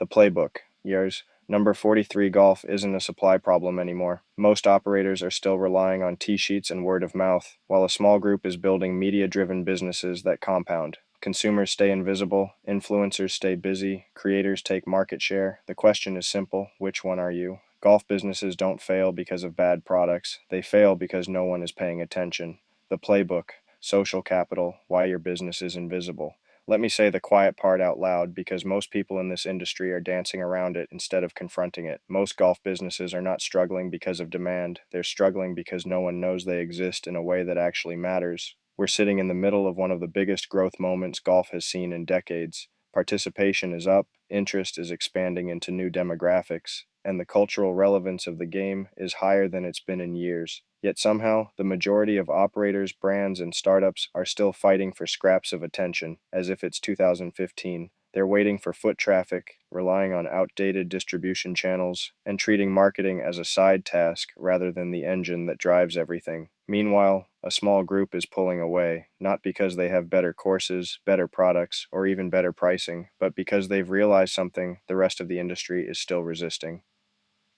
The playbook. Years. Number 43 golf isn't a supply problem anymore. Most operators are still relying on tee sheets and word of mouth, while a small group is building media driven businesses that compound. Consumers stay invisible, influencers stay busy, creators take market share. The question is simple: which one are you? Golf businesses don't fail because of bad products, they fail because no one is paying attention. The playbook. Social capital. Why your business is invisible. Let me say the quiet part out loud because most people in this industry are dancing around it instead of confronting it. Most golf businesses are not struggling because of demand, they're struggling because no one knows they exist in a way that actually matters. We're sitting in the middle of one of the biggest growth moments golf has seen in decades. Participation is up, interest is expanding into new demographics, and the cultural relevance of the game is higher than it's been in years. Yet somehow, the majority of operators, brands, and startups are still fighting for scraps of attention, as if it's 2015. They're waiting for foot traffic, relying on outdated distribution channels, and treating marketing as a side task rather than the engine that drives everything. Meanwhile, a small group is pulling away, not because they have better courses, better products, or even better pricing, but because they've realized something the rest of the industry is still resisting.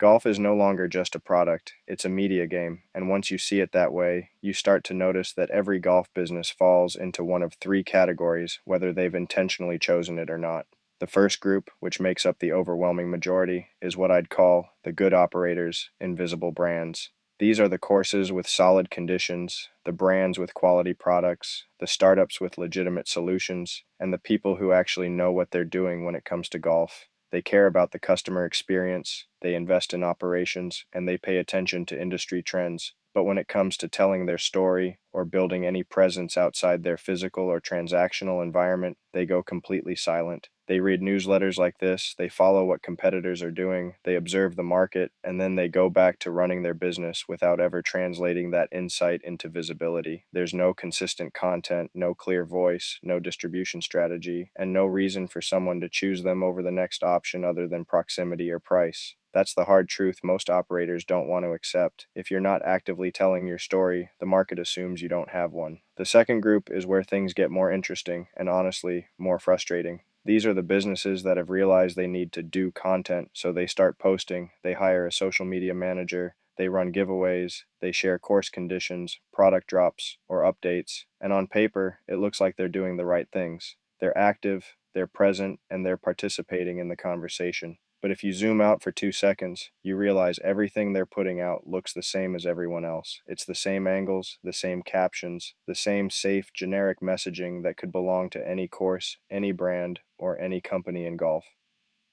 Golf is no longer just a product, it's a media game, and once you see it that way, you start to notice that every golf business falls into one of three categories, whether they've intentionally chosen it or not. The first group, which makes up the overwhelming majority, is what I'd call the good operators, invisible brands. These are the courses with solid conditions, the brands with quality products, the startups with legitimate solutions, and the people who actually know what they're doing when it comes to golf. They care about the customer experience, they invest in operations, and they pay attention to industry trends. But when it comes to telling their story or building any presence outside their physical or transactional environment, they go completely silent. They read newsletters like this, they follow what competitors are doing, they observe the market, and then they go back to running their business without ever translating that insight into visibility. There's no consistent content, no clear voice, no distribution strategy, and no reason for someone to choose them over the next option other than proximity or price. That's the hard truth most operators don't want to accept. If you're not actively telling your story, the market assumes you don't have one. The second group is where things get more interesting and honestly, more frustrating. These are the businesses that have realized they need to do content, so they start posting, they hire a social media manager, they run giveaways, they share course conditions, product drops, or updates, and on paper, it looks like they're doing the right things. They're active, they're present, and they're participating in the conversation. But if you zoom out for 2 seconds, you realize everything they're putting out looks the same as everyone else. It's the same angles, the same captions, the same safe, generic messaging that could belong to any course, any brand, or any company in golf.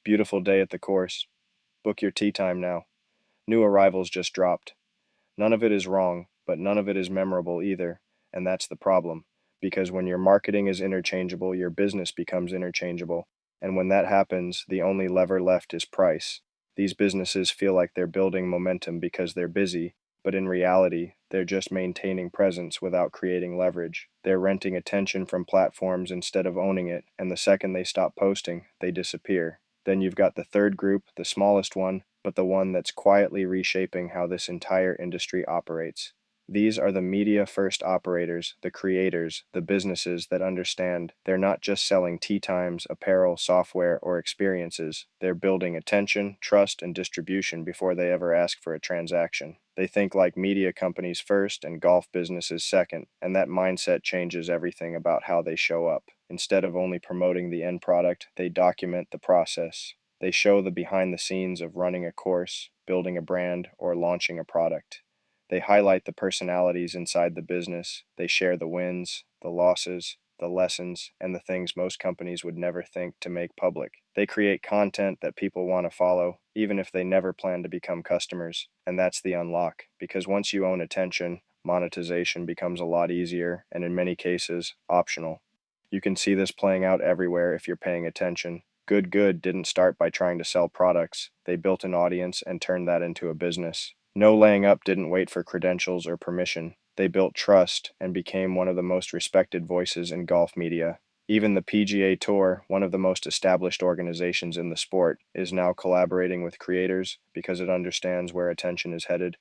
Beautiful day at the course. Book your tee time now. New arrivals just dropped. None of it is wrong, but none of it is memorable either, and that's the problem. Because when your marketing is interchangeable, your business becomes interchangeable. And when that happens, the only lever left is price. These businesses feel like they're building momentum because they're busy, but in reality, they're just maintaining presence without creating leverage. They're renting attention from platforms instead of owning it, and the second they stop posting, they disappear. Then you've got the third group, the smallest one, but the one that's quietly reshaping how this entire industry operates. These are the media first operators, the creators, the businesses that understand they're not just selling tee times, apparel, software, or experiences. They're building attention, trust, and distribution before they ever ask for a transaction. They think like media companies first and golf businesses second, and that mindset changes everything about how they show up. Instead of only promoting the end product, they document the process. They show the behind the scenes of running a course, building a brand, or launching a product. They highlight the personalities inside the business. They share the wins, the losses, the lessons, and the things most companies would never think to make public. They create content that people want to follow, even if they never plan to become customers. And that's the unlock, because once you own attention, monetization becomes a lot easier and in many cases, optional. You can see this playing out everywhere if you're paying attention. Good didn't start by trying to sell products. They built an audience and turned that into a business. No Laying Up didn't wait for credentials or permission. They built trust and became one of the most respected voices in golf media. Even the PGA Tour, one of the most established organizations in the sport, is now collaborating with creators because it understands where attention is headed.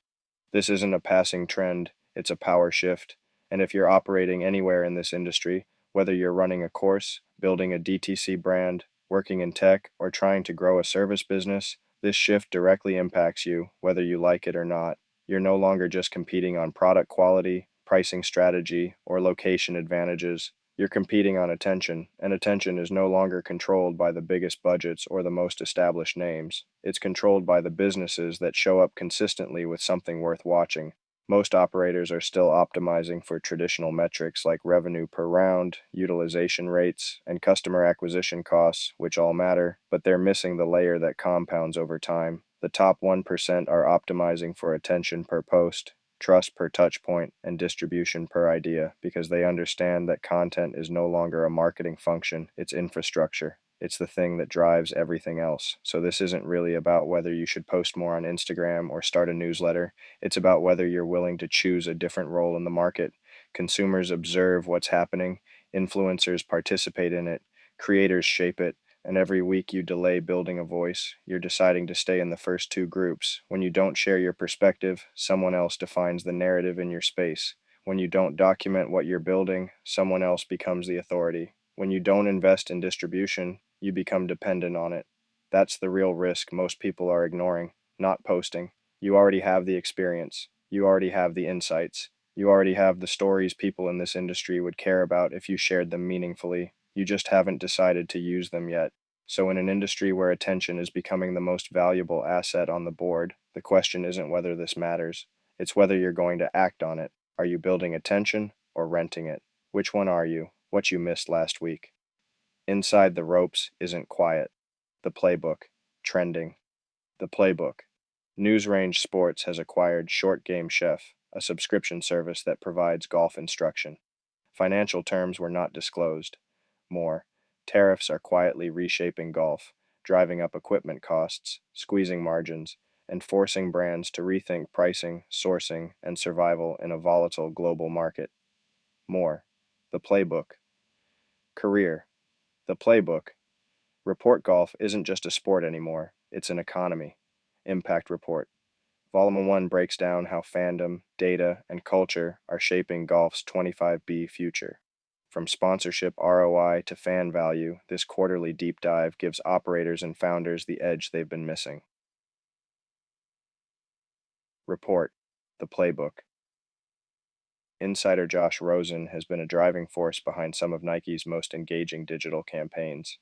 This isn't a passing trend, it's a power shift. And if you're operating anywhere in this industry, whether you're running a course, building a DTC brand, Working in tech or trying to grow a service business, this shift directly impacts you, whether you like it or not. You're no longer just competing on product quality, pricing strategy, or location advantages. You're competing on attention, and attention is no longer controlled by the biggest budgets or the most established names. It's controlled by the businesses that show up consistently with something worth watching. Most operators are still optimizing for traditional metrics like revenue per round, utilization rates, and customer acquisition costs, which all matter, but they're missing the layer that compounds over time. The top 1% are optimizing for attention per post, trust per touch point, and distribution per idea because they understand that content is no longer a marketing function, it's infrastructure. It's the thing that drives everything else. So, this isn't really about whether you should post more on Instagram or start a newsletter. It's about whether you're willing to choose a different role in the market. Consumers observe what's happening, influencers participate in it, creators shape it, and every week you delay building a voice, you're deciding to stay in the first two groups. When you don't share your perspective, someone else defines the narrative in your space. When you don't document what you're building, someone else becomes the authority. When you don't invest in distribution, you become dependent on it. That's the real risk most people are ignoring, not posting. You already have the experience. You already have the insights. You already have the stories people in this industry would care about if you shared them meaningfully. You just haven't decided to use them yet. So, in an industry where attention is becoming the most valuable asset on the board, the question isn't whether this matters. It's whether you're going to act on it. Are you building attention or renting it? Which one are you? What you missed last week. Inside the ropes isn't quiet. The playbook. Trending. The playbook. NewsRange Sports has acquired Short Game Chef, a subscription service that provides golf instruction. Financial terms were not disclosed. More. Tariffs are quietly reshaping golf, driving up equipment costs, squeezing margins, and forcing brands to rethink pricing, sourcing, and survival in a volatile global market. More. The playbook. Career. The playbook. Report golf isn't just a sport anymore, it's an economy. Impact Report. Volume 1 breaks down how fandom, data, and culture are shaping golf's 25B future. From sponsorship ROI to fan value, this quarterly deep dive gives operators and founders the edge they've been missing. Report. The playbook. Insider Josh Rosen has been a driving force behind some of Nike's most engaging digital campaigns.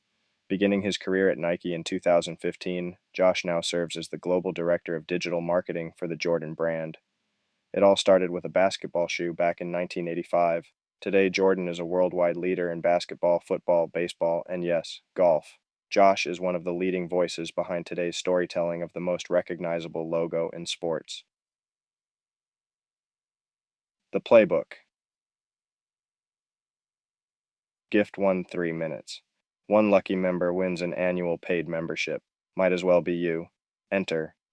Beginning his career at Nike in 2015, Josh now serves as the global director of digital marketing for the Jordan brand. It all started with a basketball shoe back in 1985. Today, Jordan is a worldwide leader in basketball, football, baseball, and yes, golf. Josh is one of the leading voices behind today's storytelling of the most recognizable logo in sports. The playbook. Gift one 3 minutes. One lucky member wins an annual paid membership. Might as well be you. Enter